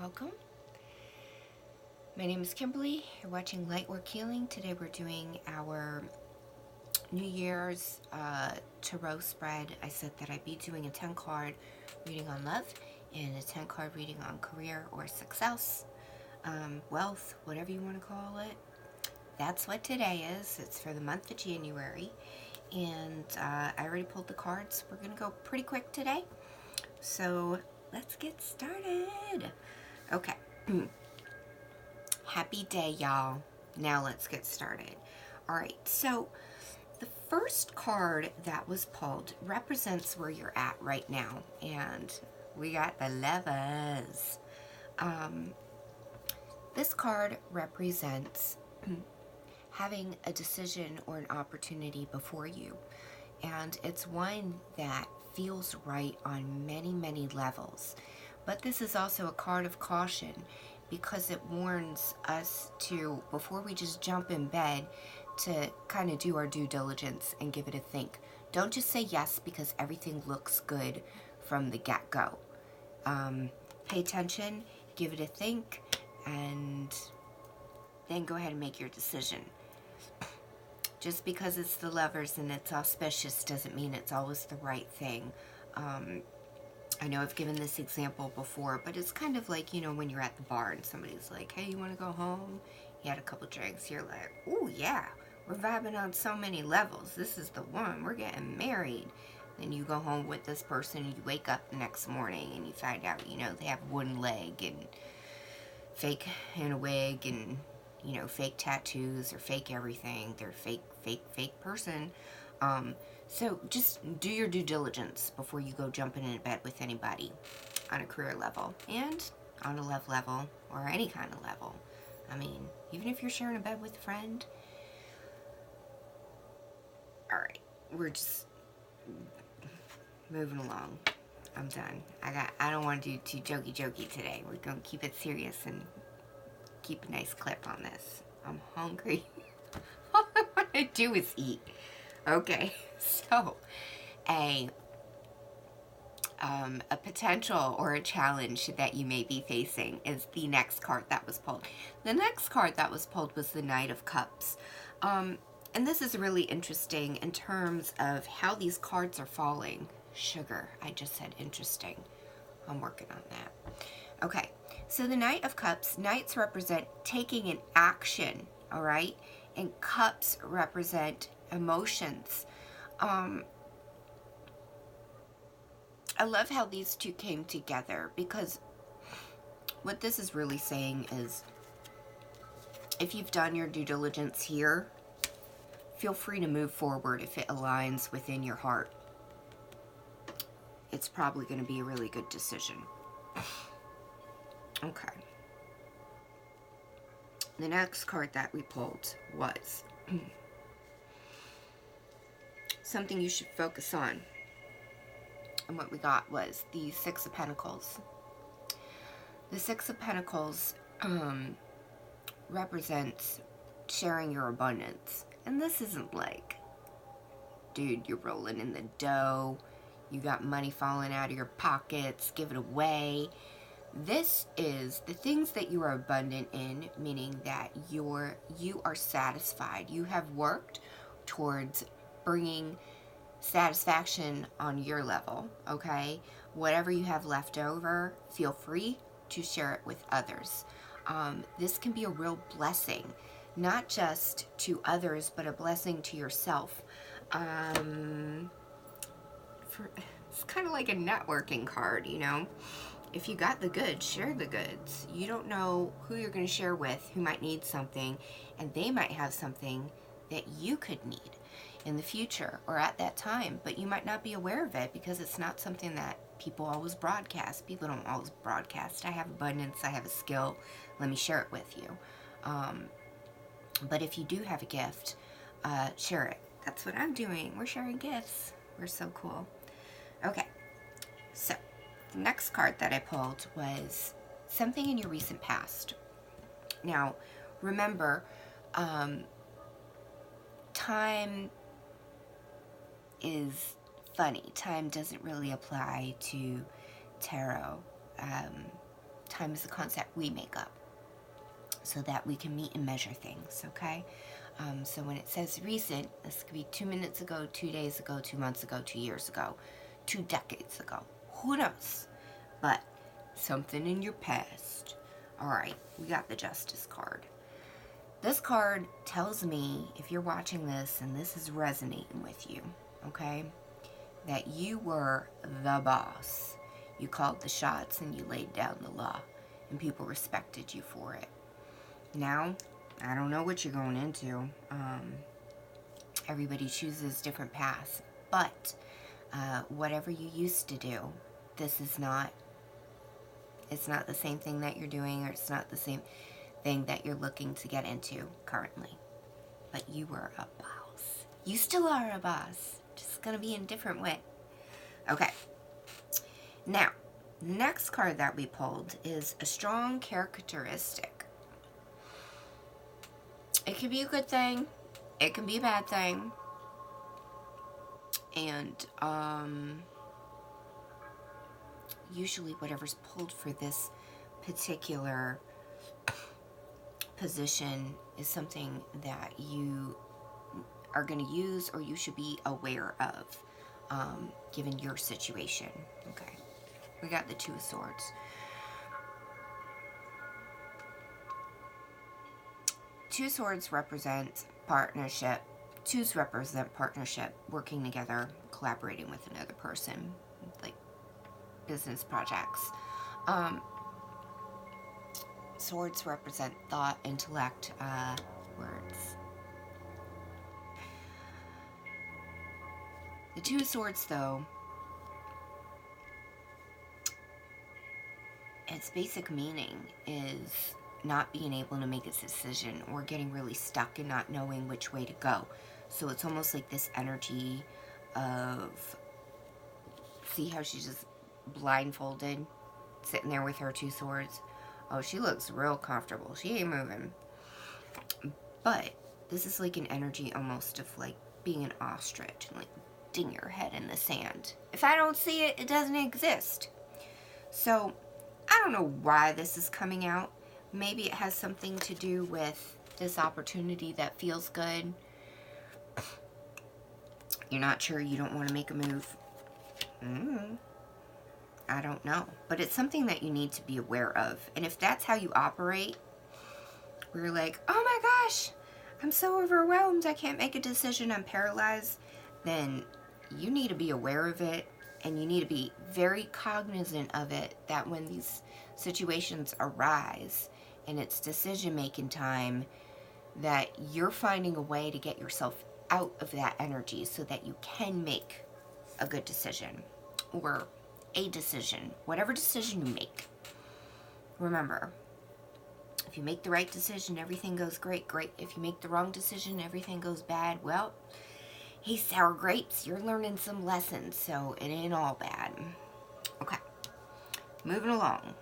welcome. My name is Kimberly. You're watching Lightwork Healing. Today we're doing our New Year's tarot spread. I said that I'd be doing a 10 card reading on love and a 10 card reading on career or success, wealth, whatever you want to call it. That's what today is. It's for the month of January. And I already pulled the cards. We're going to go pretty quick today. So let's get started. Okay. Happy day, y'all. Now let's get started. All right. So the first card that was pulled represents where you're at right now. And we got the Lovers. This card represents having a decision or an opportunity before you. And it's one that feels right on many, many levels. But this is also a card of caution because it warns us to, before we just jump in bed, to kind of do our due diligence and give it a think. Don't just say yes because everything looks good from the get-go. Pay attention, give it a think, and then go ahead and make your decision. Just because it's the Lovers and it's auspicious doesn't mean it's always the right thing. I know I've given this example before, but it's kind of like, you know, when you're at the bar and somebody's like, hey, you want to go home? You had a couple drinks. You're like, oh, yeah, we're vibing on so many levels. This is the one. We're getting married. Then you go home with this person and you wake up the next morning and you find out, you know, they have one leg and fake in a wig and, you know, fake tattoos or fake everything. They're fake person. So just do your due diligence before you go jumping in bed with anybody on a career level and on a love level or any kind of level. I mean, even if you're sharing a bed with a friend. All right, we're just moving along. I'm done. I don't want to do too jokey today. We're going to keep it serious and keep a nice clip on this. I'm hungry. All I want to do is eat. Okay, so a potential or a challenge that you may be facing is the next card that was pulled. The next card that was pulled was the Knight of Cups. And this is really interesting in terms of how these cards are falling. Sugar, I just said interesting. I'm working on that. Okay, so the Knight of Cups, Knights represent taking an action, all right? And cups represent emotions. I love how these two came together because what this is really saying is if you've done your due diligence here, feel free to move forward if it aligns within your heart. It's probably going to be a really good decision. Okay. The next card that we pulled was something you should focus on. And what we got was the Six of Pentacles. The Six of Pentacles represents sharing your abundance. And this isn't like, dude, you're rolling in the dough. You got money falling out of your pockets. Give it away. This is the things that you are abundant in, meaning that you are satisfied. You have worked towards bringing satisfaction on your level, okay? Whatever you have left over, feel free to share it with others. This can be a real blessing, not just to others, but a blessing to yourself. It's kind of like a networking card, you know? If you got the goods, share the goods. You don't know who you're going to share with, who might need something, and they might have something that you could need in the future or at that time, but you might not be aware of it because it's not something that people always broadcast. People don't always broadcast. I have abundance, I have a skill, let me share it with you. But if you do have a gift, share it. That's what I'm doing. We're sharing gifts. We're so cool. Okay, so the next card that I pulled was something in your recent past. Now, remember, time is funny. Time doesn't really apply to tarot. time is a concept we make up so that we can meet and measure things, okay? So when it says recent, this could be 2 minutes ago, 2 days ago, 2 months ago, 2 years ago, 2 decades ago. Who knows? But something in your past. All right, we got the Justice card. This card tells me, if you're watching this and this is resonating with you, okay, that you were the boss. You called the shots and you laid down the law, and people respected you for it. Now, I don't know what you're going into. Everybody chooses different paths, but whatever you used to do, this is not, it's not the same thing that you're doing, or it's not the same thing that you're looking to get into currently. But you were a boss. You still are a boss, just gonna be in a different way. Okay. Now, next card that we pulled is a strong characteristic. It can be a good thing, it can be a bad thing, and usually whatever's pulled for this particular position is something that you are going to use or you should be aware of, given your situation. Okay, we got the Two of Swords. Two Swords represent partnership. Twos represent partnership, working together, collaborating with another person, like business projects. Swords represent thought, intellect, words. The Two of Swords, though, its basic meaning is not being able to make a decision or getting really stuck and not knowing which way to go. So it's almost like this energy of, see how she's just blindfolded, sitting there with her two swords? Oh, she looks real comfortable. She ain't moving. But this is like an energy almost of like being an ostrich and like digging your head in the sand. If I don't see it, it doesn't exist. So I don't know why this is coming out. Maybe it has something to do with this opportunity that feels good. You're not sure, you don't want to make a move. I don't know. But it's something that you need to be aware of. And if that's how you operate, where you're like, oh my gosh, I'm so overwhelmed, I can't make a decision, I'm paralyzed, then you need to be aware of it. And you need to be very cognizant of it, that when these situations arise and it's decision-making time, that you're finding a way to get yourself out of that energy so that you can make a good decision or a decision, whatever decision you make. Remember, if you make the right decision, everything goes great. If you make the wrong decision, everything goes bad. Well, hey, sour grapes, you're learning some lessons, so it ain't all bad. Okay, moving along.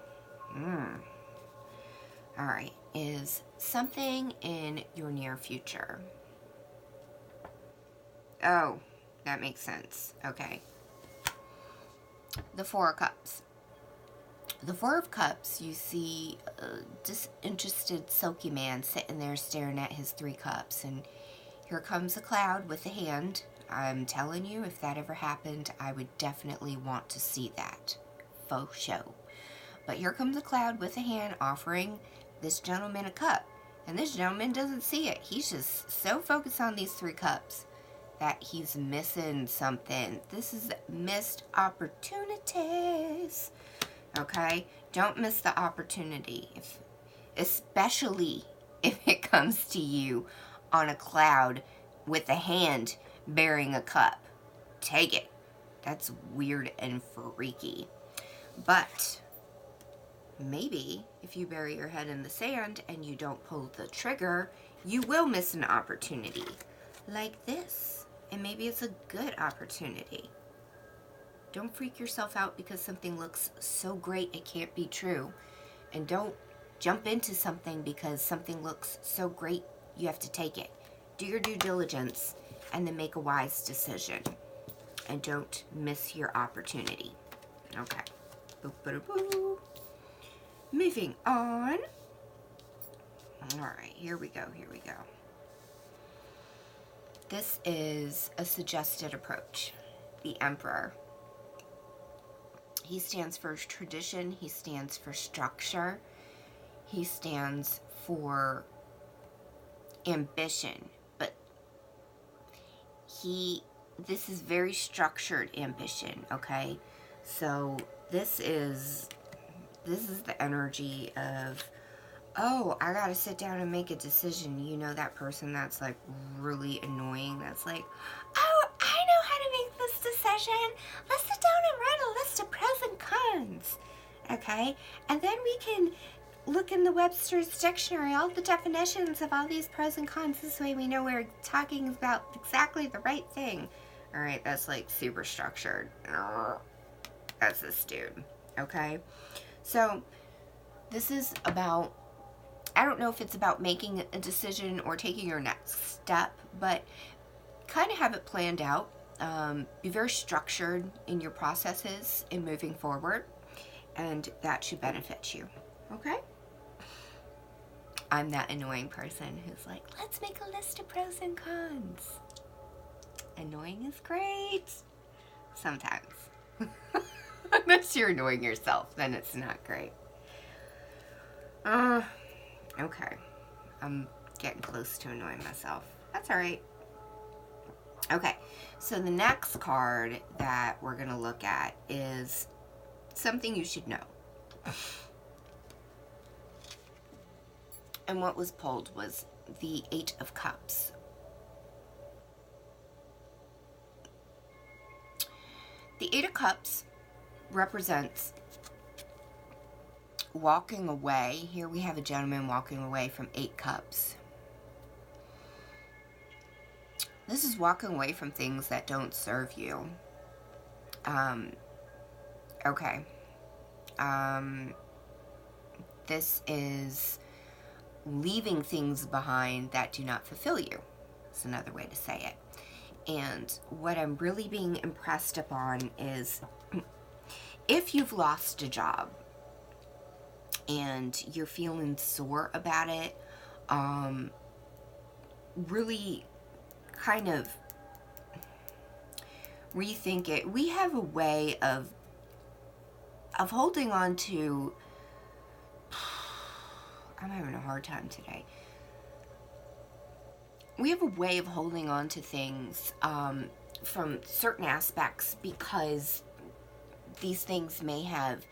All right, is something in your near future? Oh, that makes sense. Okay. The Four of Cups. The Four of Cups, you see a disinterested, silky man sitting there staring at his 3 cups, and here comes a cloud with a hand. I'm telling you, if that ever happened, I would definitely want to see that. Faux show. But here comes a cloud with a hand offering this gentleman a cup. And this gentleman doesn't see it. He's just so focused on these 3 cups that he's missing something. This is missed opportunities. Okay? Don't miss the opportunity. Especially if it comes to you on a cloud with a hand bearing a cup. Take it. That's weird and freaky. But maybe if you bury your head in the sand and you don't pull the trigger, you will miss an opportunity like this. And maybe it's a good opportunity. Don't freak yourself out because something looks so great it can't be true. And don't jump into something because something looks so great you have to take it. Do your due diligence and then make a wise decision. And don't miss your opportunity. Okay. Boo, boo, boo. Moving on. All right, here we go. This is a suggested approach. The Emperor. He stands for tradition. He stands for structure. He stands for ambition. But this is very structured ambition, okay? So this is the energy of, oh, I gotta sit down and make a decision. You know, that person that's like really annoying, that's like, oh, I know how to make this decision. Let's sit down and write a list of pros and cons. Okay? And then we can look in the Webster's dictionary, all the definitions of all these pros and cons. This way we know we're talking about exactly the right thing. Alright, that's like super structured. That's this dude. Okay? So, this is about, I don't know if it's about making a decision or taking your next step, but kind of have it planned out. Be very structured in your processes in moving forward, and that should benefit you. Okay? I'm that annoying person who's like, let's make a list of pros and cons. Annoying is great. Sometimes. Unless you're annoying yourself, then it's not great. Okay. I'm getting close to annoying myself. That's alright. Okay, so the next card that we're going to look at is something you should know. And what was pulled was the Eight of Cups. The Eight of Cups represents walking away. Here we have a gentleman walking away from 8 cups. This is walking away from things that don't serve you. Okay. This is leaving things behind that do not fulfill you. That's another way to say it. And what I'm really being impressed upon is if you've lost a job and you're feeling sore about it, really kind of rethink it. We have a way of holding on to, I'm having a hard time today. We have a way of holding on to things from certain aspects because these things may have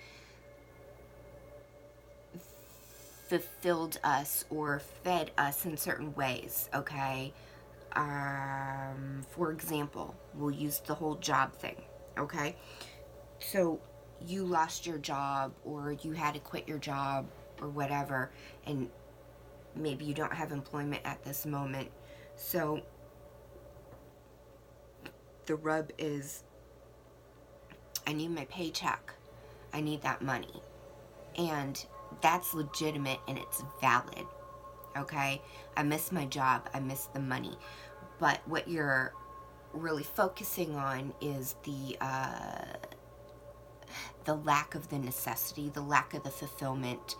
fulfilled us or fed us in certain ways, okay? For example, we'll use the whole job thing, okay? So you lost your job or you had to quit your job or whatever, and maybe you don't have employment at this moment. So the rub is, I need my paycheck. I need that money. And that's legitimate and it's valid. Okay? I miss my job. I miss the money. But what you're really focusing on is the lack of the necessity, the lack of the fulfillment,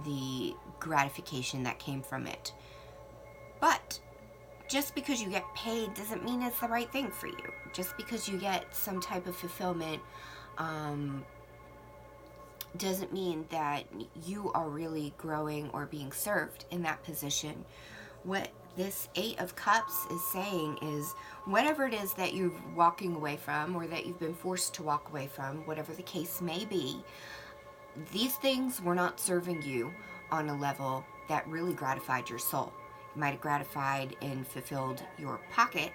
the gratification that came from it. But just because you get paid doesn't mean it's the right thing for you. Just because you get some type of fulfillment doesn't mean that you are really growing or being served in that position. What this Eight of Cups is saying is whatever it is that you're walking away from or that you've been forced to walk away from, whatever the case may be, these things were not serving you on a level that really gratified your soul. It might have gratified and fulfilled your pocket,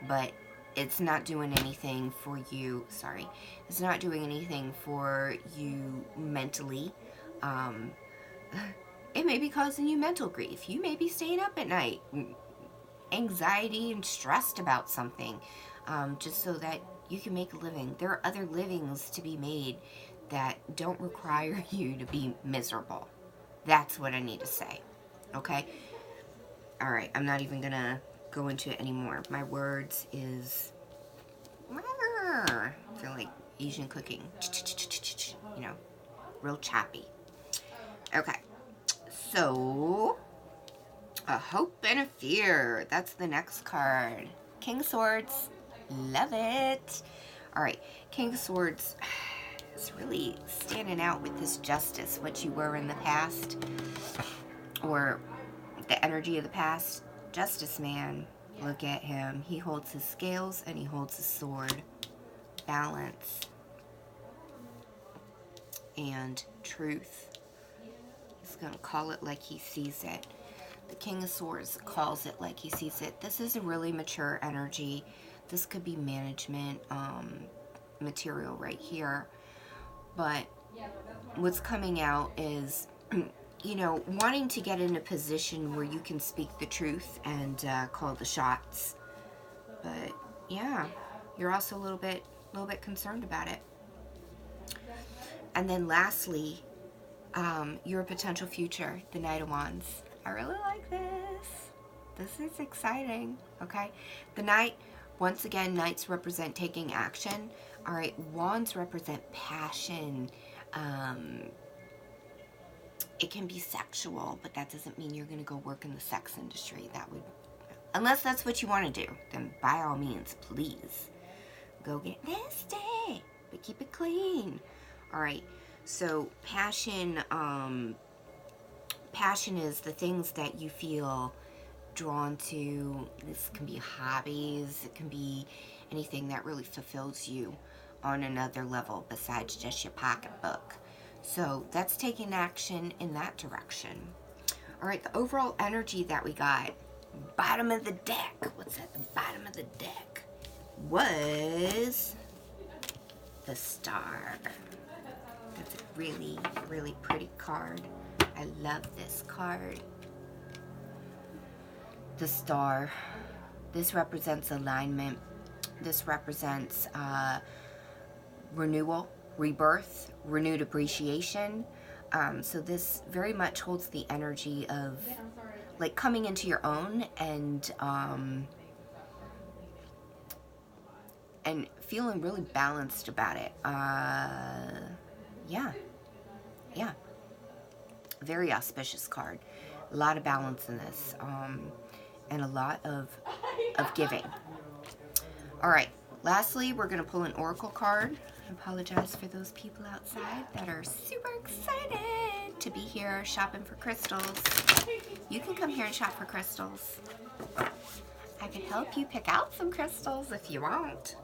but it's not doing anything for you. Sorry. It's not doing anything for you mentally. It may be causing you mental grief. You may be staying up at night, anxiety and stressed about something, just so that you can make a living. There are other livings to be made that don't require you to be miserable. That's what I need to say. Okay? Alright, I'm not even gonna go into it anymore. My words is, I feel like Asian cooking, you know. real choppy. Okay, so a hope and a fear. That's the next card. King of Swords. Love it. All right, King of Swords is really standing out with this justice, what you were in the past, or the energy of the past. Justice man. Look at him. He holds his scales and he holds his sword. Balance and truth. He's going to call it like he sees it. The King of Swords calls it like he sees it. This is a really mature energy. This could be management material right here. But what's coming out is, you know, wanting to get in a position where you can speak the truth and call the shots. But yeah, you're also a little bit concerned about it. And then lastly, your potential future, the Knight of Wands. I really like this. This is exciting, okay? The Knight, once again, Knights represent taking action. All right, Wands represent passion. It can be sexual, but that doesn't mean you're going to go work in the sex industry. That would, unless that's what you want to do, then by all means, please go get nasty, but keep it clean. All right, so passion, passion is the things that you feel drawn to. This can be hobbies, it can be anything that really fulfills you on another level besides just your pocketbook. So that's taking action in that direction. All right, the overall energy that we got, bottom of the deck, what's at the bottom of the deck, was the Star. That's a really, really pretty card. I love this card. The Star. This represents alignment. This represents renewal, rebirth, renewed appreciation. So this very much holds the energy of like coming into your own and feeling really balanced about it. Yeah. Very auspicious card. A lot of balance in this, and a lot of giving. All right. Lastly, we're going to pull an oracle card. I apologize for those people outside that are super excited to be here shopping for crystals. You can come here and shop for crystals. I can help you pick out some crystals if you want.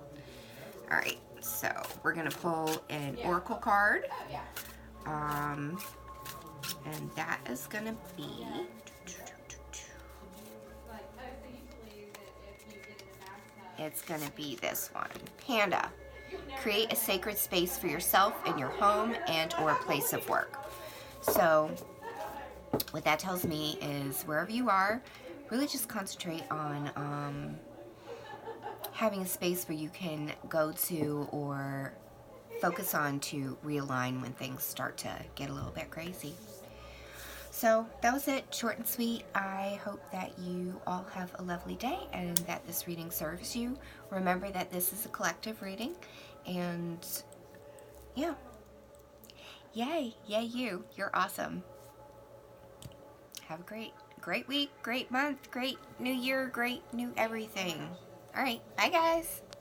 All right, so we're going to pull an oracle card. And that is going to be... It's going to be this one. Panda. Create a sacred space for yourself in your home and or place of work. So what that tells me is wherever you are, really just concentrate on having a space where you can go to or focus on to realign when things start to get a little bit crazy. So that was it, short and sweet. I hope that you all have a lovely day and that this reading serves you. Remember that this is a collective reading, and yeah, yay you, you're awesome. Have a great week, great month, great new year, great new everything. All right, bye guys.